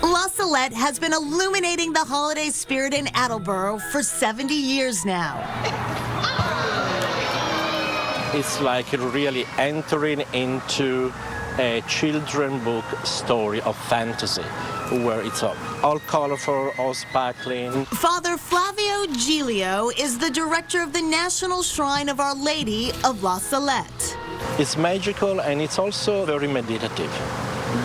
La Salette has been illuminating the holiday spirit in Attleboro for 70 years now. It's like really entering into a children's book story of fantasy, where it's all colorful, all sparkling. Father Flavio Giglio is the director of the National Shrine of Our Lady of La Salette. It's magical, and it's also very meditative,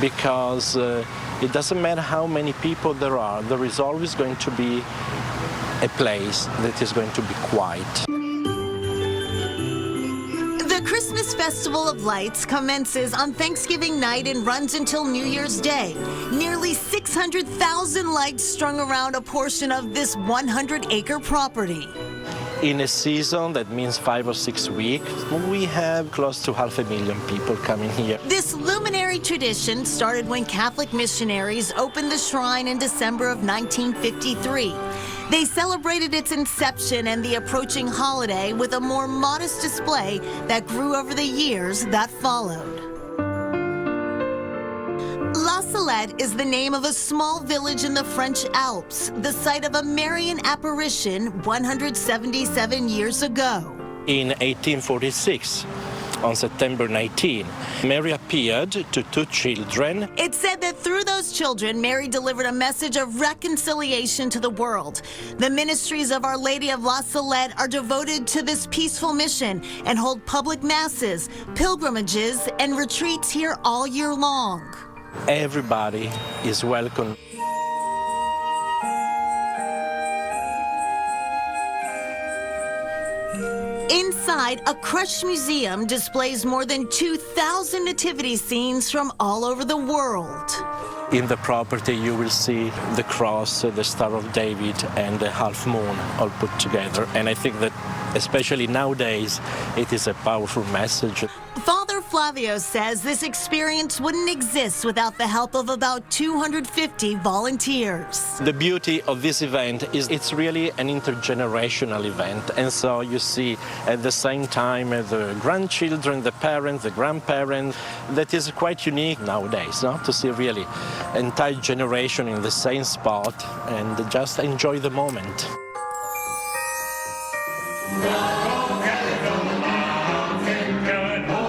because it doesn't matter how many people there is always going to be a place that is going to be quiet. The Christmas Festival of Lights commences on Thanksgiving night and runs until New Year's Day. Nearly 600,000 lights strung around a portion of this 100-acre property. In a season that means 5 or 6 weeks, we have close to 500,000 people coming here. This luminary tradition started when Catholic missionaries opened the shrine in December of 1953. They celebrated its inception and the approaching holiday with a more modest display that grew over the years that followed. La Salette is the name of a small village in the French Alps, the site of a Marian apparition 177 years ago. In 1846, on September 19, Mary appeared to 2 children. It's said that through those children, Mary delivered a message of reconciliation to the world. The ministries of Our Lady of La Salette are devoted to this peaceful mission and hold public masses, pilgrimages, and retreats here all year long. Everybody is welcome. Inside, a crushed museum displays more than 2,000 nativity scenes from all over the world. In the property, you will see the cross, the Star of David, and the half moon all put together. And I think that, especially nowadays, it is a powerful message. Father Flavio says this experience wouldn't exist without the help of about 250 volunteers. The beauty of this event is it's really an intergenerational event. And so you see at the same time the grandchildren, the parents, the grandparents. That is quite unique nowadays, no? To see really entire generation in the same spot and just enjoy the moment.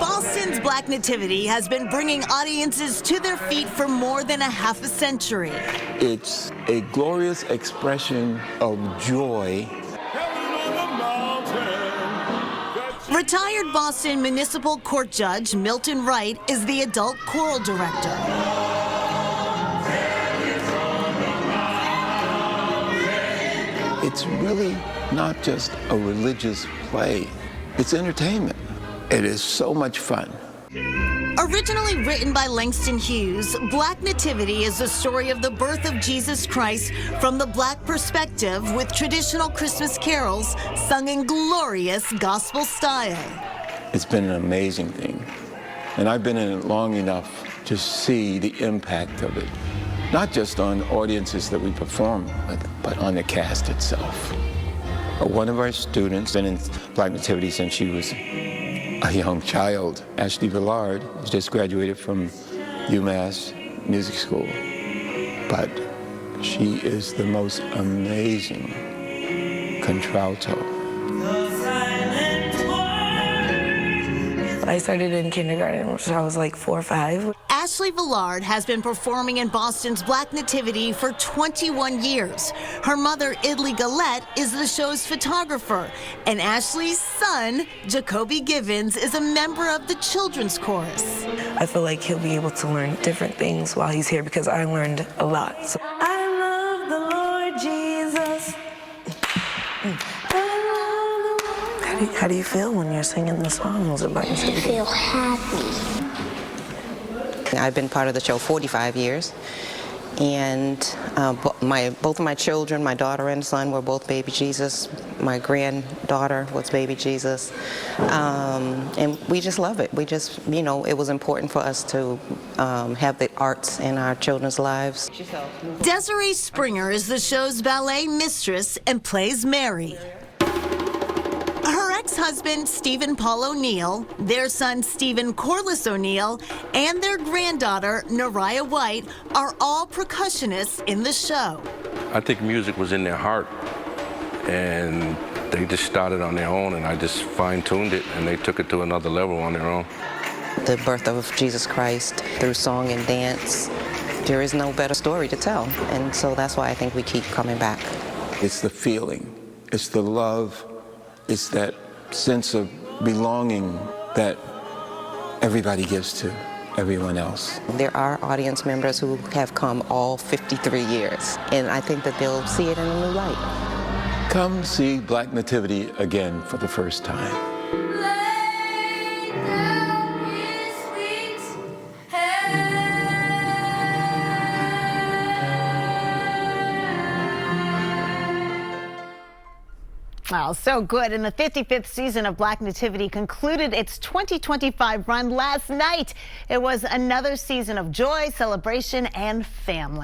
Boston's Black Nativity has been bringing audiences to their feet for more than a half a century. It's a glorious expression of joy. Retired Boston Municipal Court Judge Milton Wright is the adult choral director. It's really not just a religious play. It's entertainment. It is so much fun. Originally written by Langston Hughes, Black Nativity is the story of the birth of Jesus Christ from the Black perspective, with traditional Christmas carols sung in glorious gospel style. It's been an amazing thing. And I've been in it long enough to see the impact of it, not just on audiences that we perform with, but on the cast itself. One of our students been in Black Nativity since she was a young child. Ashley Villard has just graduated from UMass Music School, but she is the most amazing contralto. I started in kindergarten when I was like 4 or 5. Ashley Villard has been performing in Boston's Black Nativity for 21 years. Her mother, Idley Gillette, is the show's photographer, and Ashley's son, Jacoby Givens, is a member of the children's chorus. I feel like he'll be able to learn different things while he's here because I learned a lot. So, I love the Lord Jesus. How do you feel when you're singing the songs about your I feel happy. I've been part of the show 45 years, and both of my children, my daughter and son, were both baby Jesus. My granddaughter was baby Jesus, and we just love it. We just, you know, it was important for us to have the arts in our children's lives. Desiree Springer is the show's ballet mistress and plays Mary. Her ex husband, Stephen Paul O'Neill, their son, Stephen Corliss O'Neill, and their granddaughter, Nariah White, are all percussionists in the show. I think music was in their heart, and they just started on their own, and I just fine-tuned it, and they took it to another level on their own. The birth of Jesus Christ through song and dance, there is no better story to tell, and so that's why I think we keep coming back. It's the feeling, it's the love, it's that sense of belonging that everybody gives to everyone else. There are audience members who have come all 53 years, and I think that they'll see it in a new light. Come see Black Nativity again for the first time. Wow, so good. And the 55th season of Black Nativity concluded its 2025 run last night. It was another season of joy, celebration, and family.